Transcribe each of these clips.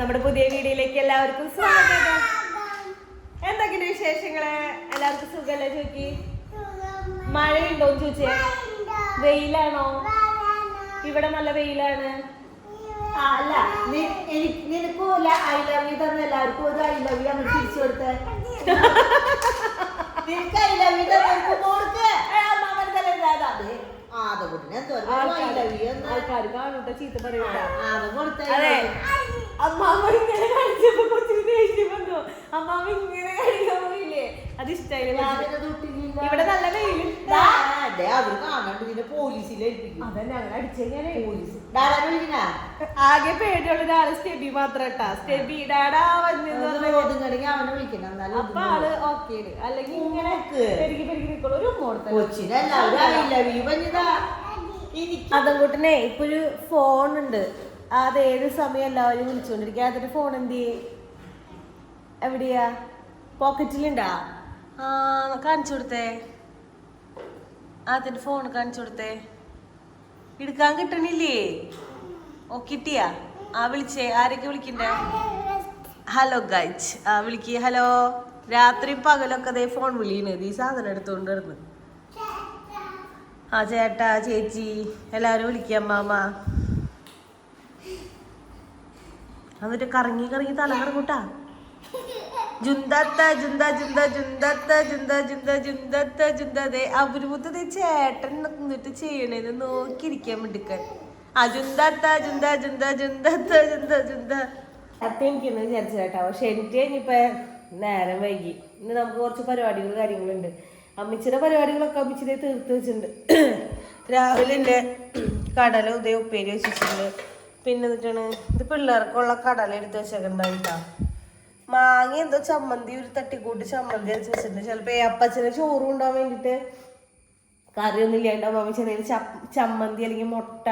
നമ്മുടെ പുതിയ വീഡിയോയിലേക്ക് എല്ലാവർക്കും സ്വാഗതം. എന്തൊക്കെയാണ് വിശേഷങ്ങള്? എല്ലാവർക്കും സുഖല്ലേ? ചോദിക്കി മഴയുണ്ടോ ചോദിച്ചേ? വെയിലാണോ? ഇവിടെ നല്ല വെയിലാണ്. അല്ല നിനക്കും ഐ ലവ് യു തന്നെ എല്ലാവർക്കും ഒരു ഐ ലവ് യു അങ്ങ് തിരിച്ചു കൊടുത്തേ. നിനക്ക് ഐ ലവ് യു ആൾക്കാർ കാണൂട്ടോ, ചീത്ത പറയൂട്ട. അതെ, അമ്മാമ്മ ഇങ്ങനെ കാണിച്ചപ്പോ കൊച്ചിന് ദേഷ്യം വന്നു. അമ്മാമ്മ ഇങ്ങനെ കാണിക്കാൻ പോയില്ലേ, അത് ഇഷ്ടായില്ല. ഇവിടെ നല്ല വെയിലും അതന്നെ അങ്ങനെ അടിച്ചേനെ. ആകെ പേടിയുള്ള ഒരാള് സ്റ്റെബി മാത്രം കേട്ടാ. സ്റ്റെബി ഡാഡാ വന്നു അപ്പൊ ആള് ഓക്കെ. അല്ലെങ്കിൽ ഇങ്ങനെ പെരുകി പെരുകി നിക്കുള്ളൂ. ഒരു അതങ്കൂട്ടനെ ഇപ്പൊ ഒരു ഫോൺ ഉണ്ട്, അത് ഏത് സമയം എല്ലാവരും വിളിച്ചോണ്ടിരിക്കുക. അതിന്റെ ഫോൺ എന്ത് ചെയ്യേ? എവിടെയാ? പോക്കറ്റിലുണ്ടാ? കാണിച്ചു കൊടുത്തേ. അതിന്റെ ഫോൺ കാണിച്ചു കൊടുത്തേ. എടുക്കാൻ കിട്ടണില്ലേ? ഓ കിട്ടിയാ? വിളിച്ചേ. ആരൊക്കെ വിളിക്കണ്ടേ? ഹലോ ഗൈസ്, വിളിക്ക്. ഹലോ. രാത്രി പകലൊക്കെ അതേ ഫോൺ വിളിക്കുന്നത്. ഈ സാധനം എടുത്തോണ്ട് വരുന്നു. ചേട്ടാ, ചേച്ചി, എല്ലാവരും വിളിക്കുക. അമ്മാമ്മ എന്നിട്ട് കറങ്ങി കറങ്ങി തല കറങ്ങൂട്ടാ. അവരുമുത്തേ ചേട്ടൻ നിന്നിട്ട് ചെയ്യണേന്ന് നോക്കിയിരിക്കാൻ മിടുക്കൻ. എനിക്കൊന്ന് വിചാരിച്ചു കേട്ടോ. പക്ഷെ എനിക്ക് ഇനിയിപ്പോ നേരം വൈകി. ഇന്ന് നമുക്ക് കുറച്ച് പരിപാടികൾ കാര്യങ്ങളുണ്ട്. അമ്മച്ചിയുടെ പരിപാടികളൊക്കെ അമ്മച്ചിനെ തീർത്ത് വെച്ചിട്ടുണ്ട്. രാവിലെ എൻ്റെ കടല ഉദയ ഉപ്പേരി വെച്ചിട്ടുണ്ട്. പിന്നെ എന്നിട്ടാണ് ഇത് പിള്ളേർക്കുള്ള കടല എടുത്ത് വെച്ചേക്കണ്ടായിട്ടാ. മാങ്ങ എന്തോ ചമ്മന്തി, ഒരു തട്ടിക്കൂട്ട് ചമ്മന്തി അരച്ച് വെച്ചിട്ടുണ്ട്. ചിലപ്പോ അപ്പച്ചനെ ചോറും ഉണ്ടാവാൻ വേണ്ടിട്ട് കറിയൊന്നും ഇല്ലാണ്ടാവും. അമ്മ ചെറിയ ചമ്മന്തി അല്ലെങ്കിൽ മുട്ട,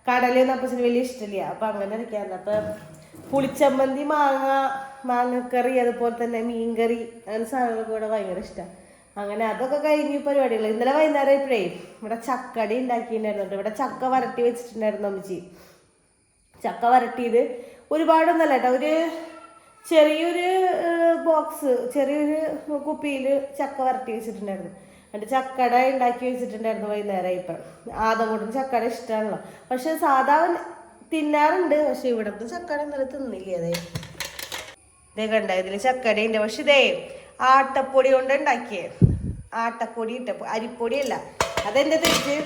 കടലയൊന്നും അപ്പച്ചന് വലിയ ഇഷ്ടമില്ല. അപ്പൊ അങ്ങനെ ഇരിക്കാറുണ്ട്. അപ്പൊ പുളിച്ചമ്മന്തി, മാങ്ങക്കറി, അതുപോലെ തന്നെ മീൻകറി, അങ്ങനെ സാധനങ്ങളൊക്കെ ഇവിടെ ഭയങ്കര ഇഷ്ടമാണ്. അങ്ങനെ അതൊക്കെ കഴിഞ്ഞ് പരിപാടികൾ. ഇന്നലെ വൈകുന്നേരം ഇപ്പോഴേ ഇവിടെ ചക്കടി ഉണ്ടാക്കിയിട്ടുണ്ടായിരുന്നു. ഇവിടെ ചക്ക വരട്ടി വെച്ചിട്ടുണ്ടായിരുന്നു അമ്മച്ചി. ചക്ക വരട്ടിയത് ഒരുപാടൊന്നല്ല കേട്ടോ, ഒരു ചെറിയൊരു ബോക്സ്, ചെറിയൊരു കുപ്പിയിൽ ചക്ക വരട്ടി വെച്ചിട്ടുണ്ടായിരുന്നു. എന്നിട്ട് ചക്കട ഉണ്ടാക്കി വെച്ചിട്ടുണ്ടായിരുന്നു വൈകുന്നേരം. ഇപ്പം ആദമൂട്ടിന് ചക്കട ഇഷ്ടമാണല്ലോ. പക്ഷെ സാധാ തിന്നാറുണ്ട്. പക്ഷെ ഇവിടുത്തെ ചക്കട ഇന്നലെ തിന്നില്ലേ. ഇതേ കണ്ട, ഇതിൽ ചക്കടയുണ്ട്. പക്ഷെ ഇതേ ആട്ടപ്പൊടി കൊണ്ട് ഉണ്ടാക്കിയേ. ആട്ടപ്പൊടി അരിപ്പൊടിയല്ല. അതെന്റെ തെറ്റ്.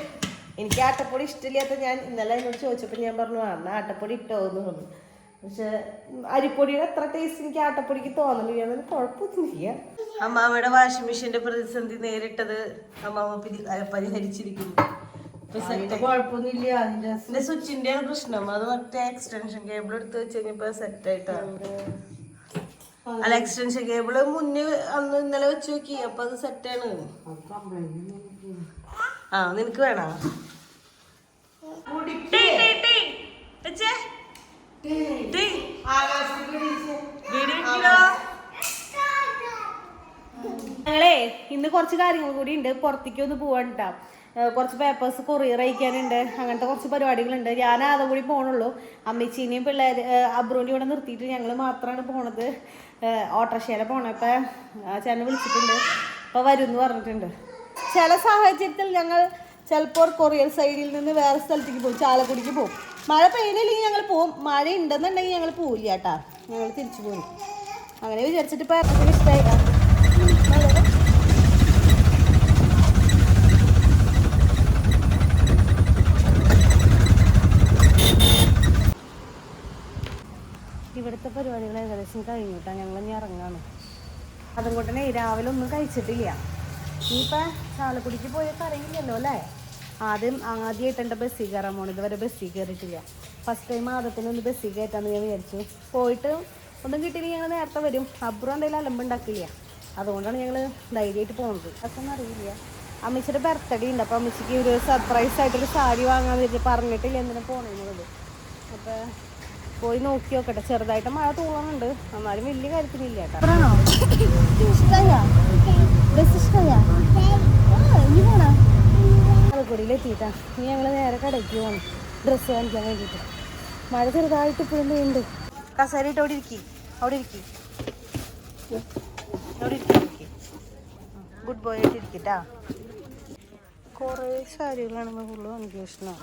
എനിക്ക് ആട്ടപ്പൊടി ഇഷ്ടമില്ലാത്ത ഞാൻ ഇന്നലെ എന്നോട് ചോദിച്ചപ്പോൾ ഞാൻ പറഞ്ഞു എന്നാൽ ആട്ടപ്പൊടി ഇട്ടോ എന്ന് പറഞ്ഞു. പക്ഷെ അരിപ്പൊടിയുടെ അത്ര ടേസ്റ്റ് എനിക്ക് ആട്ടപ്പൊടിക്ക് തോന്നുന്നില്ല. അതിന് കുഴപ്പമൊന്നുമില്ല. അമ്മാമ്മയുടെ വാഷിംഗ് മെഷീന്റെ പ്രതിസന്ധി നേരിട്ടത് അമ്മാമ്മ പരിഹരിച്ചിരിക്കുന്നു. കുഴപ്പമൊന്നുമില്ല. അതിന്റെ സ്വിച്ചിന്റെ പ്രശ്നം. അത് മറ്റേ എക്സ്റ്റൻഷൻ കേബിൾ എടുത്ത് വെച്ച് കഴിഞ്ഞപ്പോ സെറ്റ് ആയിട്ടാണ്. അല്ല, എക്സ്റ്റൻഷൻ കേബിള് മുന്നേ അന്ന് ഇന്നലെ വെച്ച് നോക്കി. അപ്പൊ അത് സെറ്റാണ്. നിനക്ക് വേണോ? ഞങ്ങളെ ഇന്ന് കുറച്ച് കാര്യങ്ങൾ കൂടി ഉണ്ട്. പുറത്തേക്ക് ഒന്ന് പോവാണ്ടാ. കുറച്ച് പേപ്പേഴ്സ് കൊറിയർ അയക്കാനുണ്ട്. അങ്ങനത്തെ കുറച്ച് പരിപാടികളുണ്ട്. ഞാൻ അതും കൂടി പോകണുള്ളൂ. അമ്മച്ചീനെയും പിള്ളേർ അബ്രോൻ്റെ ഇവിടെ നിർത്തിയിട്ട് ഞങ്ങൾ മാത്രമാണ് പോണത്. ഓട്ടോറിക്ഷയിലെ പോണപ്പോൾ ചേട്ടനെ വിളിച്ചിട്ടുണ്ട്. അപ്പോൾ വരും എന്ന് പറഞ്ഞിട്ടുണ്ട്. ചില സാഹചര്യത്തിൽ ഞങ്ങൾ ചിലപ്പോൾ കൊറിയർ സൈഡിൽ നിന്ന് വേറെ സ്ഥലത്തേക്ക് പോകും. ചാലക്കുടിക്ക് പോകും. മഴ പെയ്യുന്നില്ലെങ്കിൽ ഞങ്ങൾ പോകും. മഴ ഉണ്ടെന്നുണ്ടെങ്കിൽ ഞങ്ങൾ പോവില്ല കേട്ടാ. ഞങ്ങൾ തിരിച്ചു പോകും. അങ്ങനെ വിചാരിച്ചിട്ട് ഇപ്പോൾ ഇറങ്ങി ഇഷ്ടമായിട്ടാ. ഇവിടുത്തെ പരിപാടികൾ ഏകദേശം കഴിഞ്ഞിട്ടാണ് ഞങ്ങൾ ഇനി ഇറങ്ങാണ്. അതുകൊണ്ട് തന്നെ രാവിലെ ഒന്നും കഴിച്ചിട്ടില്ല. ഇനിയിപ്പോൾ ചാലക്കുടിക്ക് പോയൊക്കെ അറിയില്ലല്ലോ അല്ലേ. ആദ്യമായിട്ട് എൻ്റെ ബസ്സിൽ കയറാൻ പോകണം. ഇതുവരെ ബസ്സിൽ കയറിയിട്ടില്ല. ഫസ്റ്റ് ടൈം ആദ്യത്തിനൊന്ന് ബസ്സിൽ കയറ്റാമെന്ന് ഞാൻ വിചാരിച്ചു. പോയിട്ട് ഒന്നും കിട്ടിയില്ലെങ്കിൽ ഞങ്ങൾ നേരത്തെ വരും. അപ്പുറം എന്തെങ്കിലും അലമ്പുണ്ടാക്കില്ല. അതുകൊണ്ടാണ് ഞങ്ങൾ ധൈര്യമായിട്ട് പോകുന്നത്. അതൊന്നും അറിയില്ല. അമ്മച്ചിയുടെ ബർത്ത്ഡേ ഉണ്ട്. അപ്പോൾ അമ്മച്ചിക്ക് ഒരു സർപ്രൈസ് ആയിട്ടൊരു സാരി വാങ്ങാൻ വേണ്ടി പറഞ്ഞിട്ടില്ല എന്തിനാ പോകണമെന്നുള്ളത്. അപ്പോൾ പോയി നോക്കി നോക്കട്ടെ. ചെറുതായിട്ട് മഴ തൂങ്ങുന്നുണ്ട്. എന്നാലും വലിയ കാര്യത്തിനില്ല കേട്ടോ. ഇനി പോണ ചാലക്കുടിയിലെത്തിയിട്ടാ. ഇനി ഞങ്ങൾ നേരെ കടയ്ക്ക് പോകണം ഡ്രസ്സ് കാണിക്കാൻ വേണ്ടിയിട്ട്. മഴ ചെറുതായിട്ട് ഇപ്പോഴും ഉണ്ട്. കസേരയിട്ട് അവിടെ ഇരിക്കി, അവിടെ ഇരിക്കി, അവിടെ ഇരിക്കി. ഗുഡ് ബോയ് ആയിട്ട് ഇരിക്കട്ടാ. കുറേ സാരികളാണ് ഫുള്ള് അന്വേഷണം.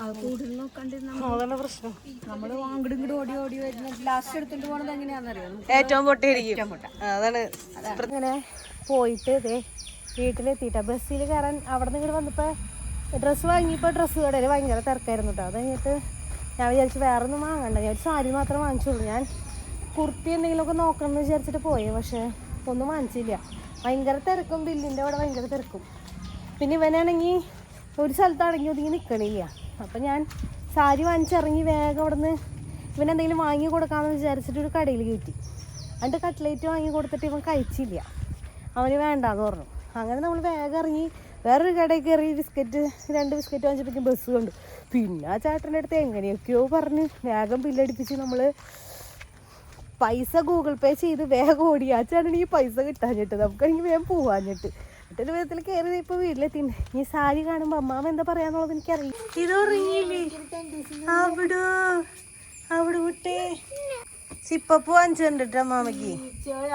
അതാണ് പ്രശ്നം. നമ്മള് അങ്ങോട്ടും ഇങ്ങോട്ടും ഓടി ഓടി വരുന്ന ലാസ്റ്റ് എടുത്തിട്ട് പോണത് എങ്ങനെയാണെന്നറിയാം. ഏറ്റവും പൊട്ടിയിരിക്കും. അതാണ് ഇങ്ങനെ പോയിട്ട് ഇതേ വീട്ടിലെത്തിയിട്ടാ. ബസ്സിൽ കയറാൻ അവിടെ നിന്ന് ഇങ്ങോട്ട് വന്നപ്പോൾ ഡ്രസ്സ് വാങ്ങിയപ്പോൾ ഡ്രസ്സ് കടയിൽ ഭയങ്കര തിരക്കായിരുന്നു കേട്ടോ. അത് കഴിഞ്ഞിട്ട് ഞാൻ വിചാരിച്ചു വേറെ ഒന്നും വാങ്ങണ്ട, ഞാൻ ഒരു സാരി മാത്രം വാങ്ങിച്ചുള്ളൂ. ഞാൻ കുർത്തി എന്തെങ്കിലുമൊക്കെ നോക്കണം എന്ന് വിചാരിച്ചിട്ട് പോയി, പക്ഷേ ഒന്നും വാങ്ങിച്ചില്ല. ഭയങ്കര തിരക്കും, ബില്ലിൻ്റെ അവിടെ ഭയങ്കര തിരക്കും. പിന്നെ ഇവനാണെങ്കിൽ ഒരു സ്ഥലത്താണെങ്കിൽ ഒതുങ്ങി നിൽക്കണില്ല. അപ്പം ഞാൻ സാരി വാങ്ങിച്ചിറങ്ങി വേഗം അവിടെ നിന്ന് ഇവനെന്തെങ്കിലും വാങ്ങി കൊടുക്കാമെന്ന് വിചാരിച്ചിട്ട് ഒരു കടയിൽ കയറ്റി. എന്നിട്ട് കട്ട്ലേറ്റ് വാങ്ങി കൊടുത്തിട്ട് ഇവൻ കഴിച്ചില്ല, അവന് വേണ്ടാന്ന് പറഞ്ഞു. അങ്ങനെ നമ്മൾ വേഗം ഇറങ്ങി വേറൊരു കടയിൽ കയറി 2 ബിസ്ക്കറ്റ് വാങ്ങിച്ചപ്പോഴേക്കും ബസ് കണ്ടു. പിന്നെ ആ ചേട്ടൻ്റെ അടുത്ത് എങ്ങനെയൊക്കെയോ പറഞ്ഞ് വേഗം ബില്ലടിപ്പിച്ച് നമ്മൾ പൈസ ഗൂഗിൾ പേ ചെയ്ത് വേഗം ഓടി. ആ ചേട്ടനെങ്കിൽ പൈസ കിട്ടാഞ്ഞിട്ട് നമുക്കാണെങ്കിൽ വേഗം പോവാഞ്ഞിട്ട് മറ്റൊരു വിധത്തിൽ കയറി ഇപ്പോൾ വീട്ടിലെത്തി. ഈ സാരി കാണുമ്പോൾ അമ്മാമ എന്താ പറയാന്നുള്ളത് എനിക്കറിയാം. ഇത് ഉറങ്ങിയില്ലേ അവിടെ അവിടെ വിട്ടേ സിപ്പപ്പ് വാങ്ങിച്ചിട്ടുണ്ട് അമ്മാമയ്ക്ക്.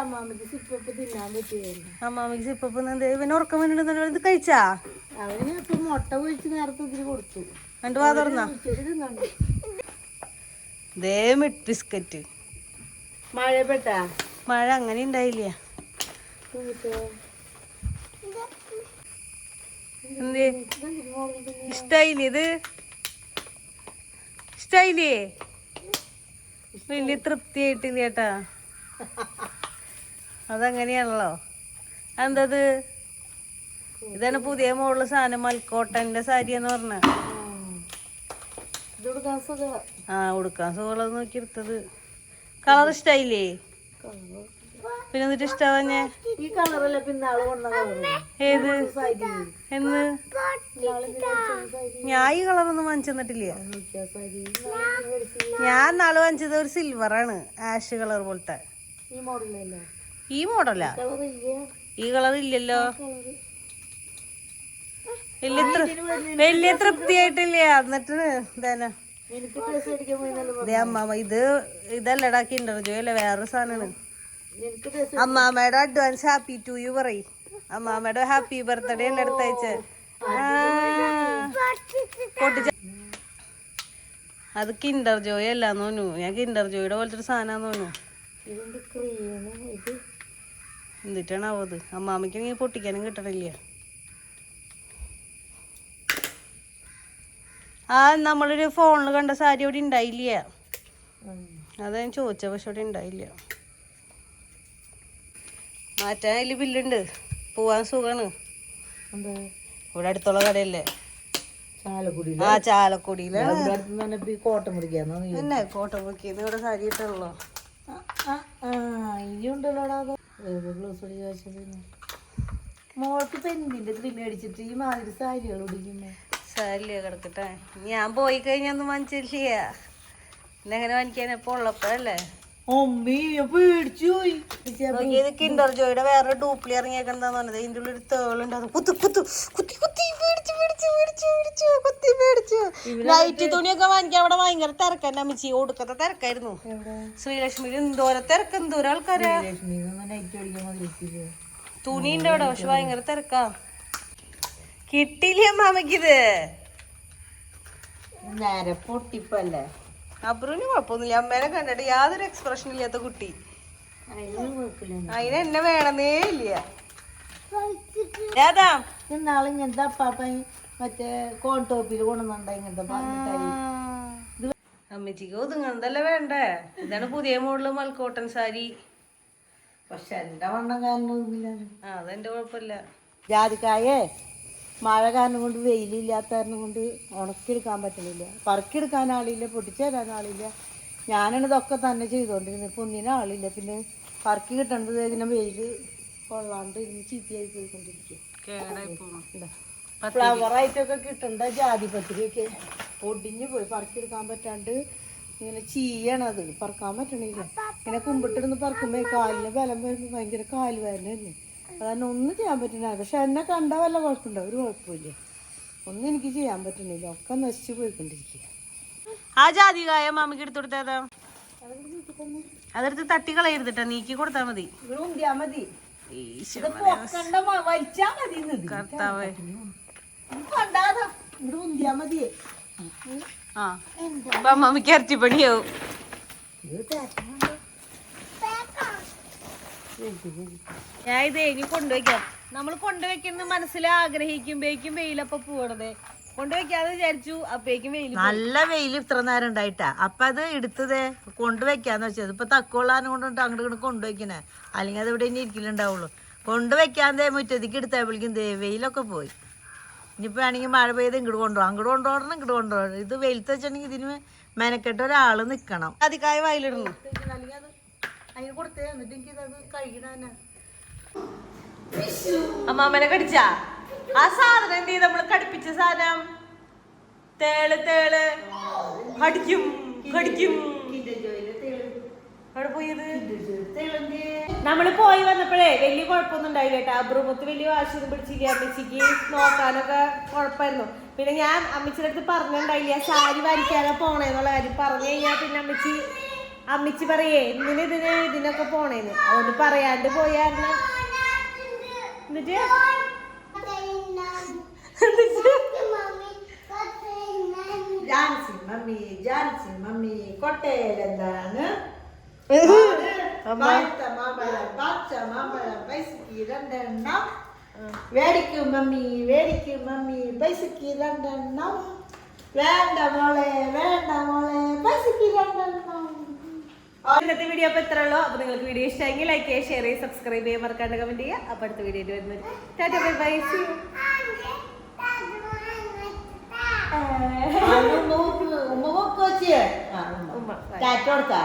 അമ്മാമ്മക്ക് സിപ്പപ്പ് തിന്നാൻ പറ്റുമായിരുന്നു. അമ്മാമയ്ക്ക് സിപ്പപ്പ് ഇവന് ഉറക്കം വേണ്ടിട്ട് ഇത് കഴിച്ചാ? അവന് ഇപ്പൊ മുട്ട പൊഴിച്ച് നേരത്തെ ഇതിന് കൊടുത്തു. കണ്ടു വാ തുറന്നാ ദേ മിഡ് ബിസ്ക്കറ്റ്. മഴ പെട്ടാ? മഴ അങ്ങനെ ഉണ്ടായില്ല. എന്തേ ഇഷ്ടായില്ലേ? ഇത് ഇഷ്ടായില്ലേ? വലിയ തൃപ്തിയായിട്ടില്ല ചേട്ടാ. അതങ്ങനെയാണല്ലോ. എന്തത്? ഇതാണ് പുതിയ മോള് സാധനം, മൽക്കോട്ടന്റെ സാരി എന്ന് പറഞ്ഞ. ആ ഉടുക്കാൻ സുഖമുള്ളത് നോക്കി എടുത്തത്. കളർ ഇഷ്ടായില്ലേ? പിന്നെ എന്നിട്ട് ഇഷ്ടാവഞ്ഞേ? ഈ കളറല്ല പിന്നെ ആള് കൊണ്ട ഏത് എന്ന്? ഞാൻ ഈ കളറൊന്നും വാങ്ങിച്ചു തന്നിട്ടില്ല. ഞാൻ നാളെ വാങ്ങിച്ചത് ഒരു സിൽവറാണ്, ആഷ് കളർ പോലത്തെ. ഈ മോഡലാ? ഈ കളർ ഇല്ലല്ലോ. വലിയ തൃപ്തിയായിട്ടില്ല. എന്നിട്ട് ഇതേ അമ്മാമ ഇതല്ലടാ കിൻഡർ ജോയ് അല്ലേ, വേറൊരു സാധനമാണ്. അമ്മാമ്മയുടെ അഡ്വാൻസ് ഹാപ്പി ടു യു പറയും. അമ്മാമ്മയുടെ ഹാപ്പി ബർത്ത്ഡേ എന്റെ അടുത്ത് അയച്ചേ. അത് കിൻഡർ ജോയ് അല്ലാന്ന് തോന്നു. ഞാൻ കിൻഡർ ജോയുടെ പോലത്തെ ഒരു സാധനം തോന്നു. എന്നിട്ടാണാവോ അത്? അമ്മാമ്മയ്ക്ക് നീ പൊട്ടിക്കാനും കിട്ടണില്ല. ആ നമ്മളൊരു ഫോണിൽ കണ്ട സാരി അവിടെ ഉണ്ടായില്ല. അതാ ഞാൻ ചോദിച്ച, പക്ഷെ അവിടെ ഉണ്ടായില്ല. മാറ്റാൻ അതിൽ ബില്ലുണ്ട്. പോവാൻ സുഖാണ്. ഇവിടെ അടുത്തുള്ള കടയല്ലേ? ആ ചാലക്കുടിയിലാണ്. കോട്ട മുറിക്കാന്നോ? തന്നെ കോട്ട മുറിക്കുന്ന ഇവിടെ സാരി ഇട്ടുള്ളോ? മോൾക്ക് പെണ്ണിന്റെ ക്രീം അടിച്ചിട്ട് ഈ മാതിരി സാരികൾ ഉടിക്കുമ്പോ സാരില്ലേ കിടക്കട്ടെ. ഞാൻ പോയി കഴിഞ്ഞൊന്നും വാങ്ങിച്ചില്ല. എന്നെങ്ങനെ വാങ്ങിക്കാൻ ഇപ്പൊ ഉള്ളപ്പോഴല്ലേ? കിൻഡർ ജോയുടെ വേറെ ഡൂപ്ലി ഇറങ്ങിയേക്കെന്താന്ന് പറഞ്ഞത്. ഇതിന്റെ ഉള്ളിൽ തേളുണ്ട്. അത് കുത്തി കുത്തി കുത്തി കുത്തി പേടിച്ചു പേടിച്ചു പേടിച്ചു പേടിച്ചു കുത്തി പേടിച്ചു. നൈറ്റ് തുണിയൊക്കെ വാങ്ങിക്കാൻ അവിടെ ഭയങ്കര തിരക്കന്നെ അമ്മച്ചി. ഒടുക്കത്തെ തിരക്കായിരുന്നു ശ്രീലക്ഷ്മിയിൽ. എന്തോരം തിരക്ക്, എന്തോരം ആൾക്കാരാ. തുണിന്റെ അവിടെ പക്ഷെ ഭയങ്കര തിരക്കാ. കിട്ടിയില്ലേ അമ്മാമയ്ക്കിത്? നേരെ പൊട്ടിപ്പല്ലേ. അബ്രുവിന് കുഴപ്പമൊന്നുമില്ല. അമ്മേനെ കണ്ടിട്ട് യാതൊരു എക്സ്പ്രഷൻ ഇല്ലാത്ത കുട്ടി. അതിന് എന്നെ വേണമെന്നേ ഇല്ല. ഏതാ ഇന്നാള് ഇങ്ങനത്തെ അപ്പാപ്പ മറ്റേ കോൺടോപ്പിൽ കൊണ്ടുവന്നുണ്ട ഇങ്ങനത്തെ അമ്മച്ചിക്ക് ഒതുങ്ങണതല്ലേ വേണ്ടേ? ഇതാണ് പുതിയ മോഡല് മൽക്കോട്ടൻ സാരി. പക്ഷെ എന്റെ വണ്ണം കാരണമൊന്നുമില്ല. അതെന്റെ കുഴപ്പമില്ല. ജാതിക്കായേ മഴ കാരണം കൊണ്ട് വെയിലില്ലാത്ത കാരണം കൊണ്ട് ഉണക്കിയെടുക്കാൻ പറ്റണില്ല. പറക്കിയെടുക്കാൻ ആളില്ല, പൊട്ടിച്ചു തരാൻ ആളില്ല. ഞാനാണ് ഇതൊക്കെ തന്നെ ചെയ്തുകൊണ്ടിരുന്നത്. ഇപ്പം ഒന്നിനും ആളില്ല. പിന്നെ പറക്കി കിട്ടേണ്ടത് ഇങ്ങനെ വെയിൽ കൊള്ളാണ്ട് ഇരുന്ന് ചീത്തയായി പോയിക്കൊണ്ടിരിക്കുക. ഫ്ലവറായിട്ടൊക്കെ കിട്ടേണ്ട ജാതിപത്രിയൊക്കെ പൊടിഞ്ഞു പോയി. പറക്കിയെടുക്കാൻ പറ്റാണ്ട് ഇങ്ങനെ ചീയണത്. പറക്കാൻ പറ്റണില്ല. ഇങ്ങനെ കുമ്പിട്ടിരുന്ന് പറക്കുമ്പോൾ കാലിന് ബലം വരുമ്പോൾ ഭയങ്കര കാല് വേദന തന്നെ. അതാണ് ഒന്നും ചെയ്യാൻ പറ്റുന്നില്ല. പക്ഷെ എന്നെ കണ്ടാൽ വല്ല കുഴപ്പമുണ്ടോ? ഒരു കുഴപ്പമില്ല. ഒന്നും എനിക്ക് ചെയ്യാൻ പറ്റുന്നില്ല. ഒക്കെ നശിച്ചു പോയിക്കൊണ്ടിരിക്കുക. ആ ജാതികായ മാമിക്ക് എടുത്തു കൊടുത്തേതാ? അതെടുത്ത് തട്ടി കളയരുതിട്ടാ, നീക്കി കൊടുത്താ മതി. ഇവിടെ ഉന്തിയാ മതി. ഈശ്വര ഇത് പൊക്കണ്ട വലിച്ചാ മതി. കർത്താവേ. കണ്ടാതാ ഇവിടെ ഉന്തിയാ മതിയേ. ആ അപ്പൊ അമ്മമ്മക്ക് ഇറച്ചിപ്പണിയാവും. ഞാൻ ഇത് ഇനി കൊണ്ടുവയ്ക്കാം. നമ്മൾ കൊണ്ടുവയ്ക്കുന്ന മനസ്സിൽ ആഗ്രഹിക്കുമ്പോഴേക്കും വെയിലപ്പൊ പോകണത് കൊണ്ടുവയ്ക്കാന്ന് വിചാരിച്ചു. അപ്പേക്കും വെയിൽ, നല്ല വെയിൽ ഇത്ര നേരം ഉണ്ടായിട്ടാ. അപ്പൊ അത് എടുത്തത് കൊണ്ടുവയ്ക്കാന്ന് വെച്ചത്. ഇപ്പൊ തക്കോളാനും കൊണ്ടിട്ട് അങ്ങോട്ട് ഇങ്ങോട്ട് കൊണ്ടുവയ്ക്കണേ. അല്ലെങ്കിൽ അത് ഇവിടെ ഇനി ഇരിക്കലുണ്ടാവുള്ളൂ. കൊണ്ടുവയ്ക്കാതെ മുറ്റത്തേക്ക് എടുത്തപ്പോഴേക്കും വെയിലൊക്കെ പോയി. ഇനിയിപ്പോ ആണെങ്കിൽ മഴ പെയ്ത് ഇങ്ങോട്ട് കൊണ്ടുപോകാം, അങ്ങോട്ട് കൊണ്ടുപോകണം, ഇങ്ങോട്ട് കൊണ്ടുപോകണം. ഇത് വെയിലത്ത് വെച്ചിട്ടുണ്ടെങ്കിൽ ഇതിന് മെനക്കെട്ട ഒരാള് നിക്കണം. അതിക്കായ വയലിടുന്നു. അതിന് കൊടുത്തേ, എന്നിട്ട് എനിക്കിത് കഴുകിടാനാ. അമ്മാമ്മനെ കടിച്ചാ ആ സാധനം എന്ത് ചെയ്ത് നമ്മള് കടിപ്പിച്ച സാധനം തേള് തേള് കടിക്കും കടിക്കും. അവിടെ പോയത് നമ്മള് പോയി വന്നപ്പോഴേ വലിയ കുഴപ്പമൊന്നും ഉണ്ടായില്ല കേട്ടോ. അബ്രൂമത്ത് വലിയ വാശിയൊന്നും പിടിച്ചില്ല. അമ്മച്ചിക്ക് നോക്കാനൊക്കെ കുഴപ്പമായിരുന്നു. പിന്നെ ഞാൻ അമ്മച്ചിയുടെ അടുത്ത് പറഞ്ഞിട്ടുണ്ടായില്ല സാരി വരയ്ക്കാനോ പോണേന്നുള്ള കാര്യം. പറഞ്ഞു കഴിഞ്ഞാൽ പിന്നെ അമ്മച്ചി പറയേ ഇതിനൊക്കെ പോണേന്ന്. അതുകൊണ്ട് പറയാണ്ട് പോയായിരുന്നു. എന്നിട്ട് ജാൻസി മമ്മി കൊട്ടയിലെന്താണ് വേടിക്കും മമ്മി പൈസക്ക് 2 എണ്ണം. വേണ്ട മോളെ പൈസക്ക് 2 എണ്ണം. ഇന്നത്തെ വീഡിയോ അപ്പൊ ഇത്ര ഉള്ളൂ. അപ്പൊ നിങ്ങൾക്ക് വീഡിയോ ഇഷ്ടമെങ്കിൽ ലൈക്ക് ചെയ്യുക, ഷെയർ ചെയ്യുക, സബ്സ്ക്രൈബ് ചെയ്യുക, മറക്കാണ്ട് കമന്റ് ചെയ്യുക. അപ്പൊ അടുത്ത വീഡിയോയിൽ വരുന്നത് ടാറ്റ ബൈ ബൈ. ഉമ്മ ടാറ്റ കൊടുത്താ.